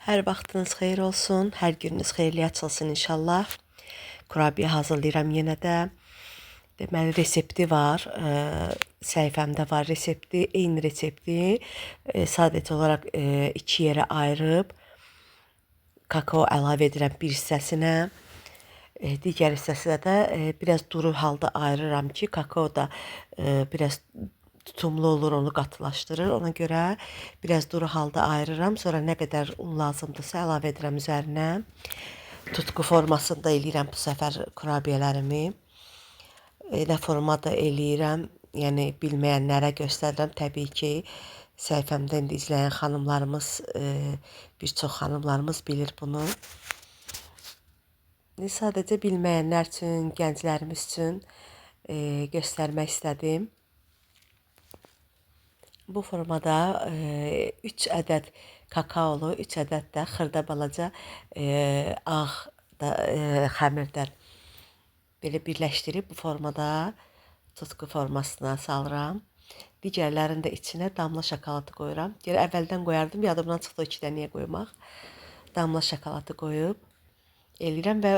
Hər vaxtınız xeyir olsun, hər gününüz xeyirli açılsın inşallah. Kurabiyə hazırlayıram yenə də. Deməli resepti var, səhifəmdə var resepti, eyni resepti sadəcə olaraq iki yerə ayırıb kakao əlavə edirəm bir hissəsinə. Digər hissəsinə də biraz duru halda ayırıram ki, kakao da biraz tutumlu olur, onu qatılaşdırır. Ona görə biraz duru halda ayırıram. Sonra nə qədər un lazımdırsa əlavə edirəm üzərinə. Tutqu formasında eləyirəm bu səfər kurabiyələrimi. Nə formada eləyirəm, yəni bilməyənlərə göstərirəm. Təbii ki, səhifəmdə indi izləyən xanımlarımız, bir çox xanımlarımız bilir bunu. Sadəcə bilməyənlər üçün, gənclərimiz üçün göstərmək istədim. Bu formada 3 ədəd kakaolu, 3 ədəd də xırda balaca ağ xəmirdən belə birləşdirib bu formada tutqu formasına salıram. Digərlərinin də içinə damla şokoladı qoyuram. Gələ əvvəldən qoyardım, yadımdan çıxdı 2 dənəyə qoymaq. Damla şokoladı qoyub eləyirəm və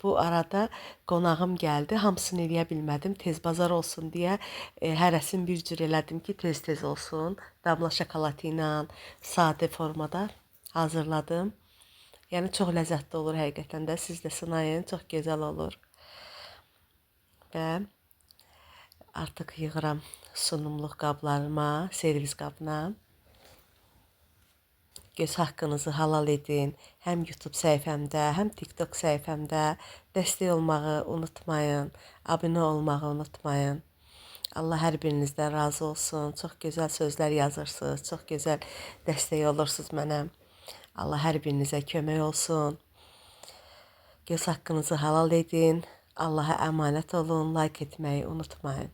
bu arada qonağım gəldi. Hamısını eləyə bilmədim. Tez bazar olsun deyə hərəsini bir cür elədim ki, tez-tez olsun. Damla şokoladı ilə sadə formada hazırladım. Yəni çox ləzzətli olur həqiqətən də. Siz də sınayın, çox gözəl olur. Və artıq yığıram sunumluq qablarıma, servis qabına. Göz haqqınızı halal edin. Həm YouTube səhifəmdə, həm TikTok səhifəmdə dəstək olmağı unutmayın. Abunə olmağı unutmayın. Allah hər birinizdən razı olsun. Çox gözəl sözlər yazırsınız. Çox gözəl dəstək olursunuz mənə. Allah hər birinizə kömək olsun. Göz haqqınızı halal edin. Allaha əmanət olun. Like etməyi unutmayın.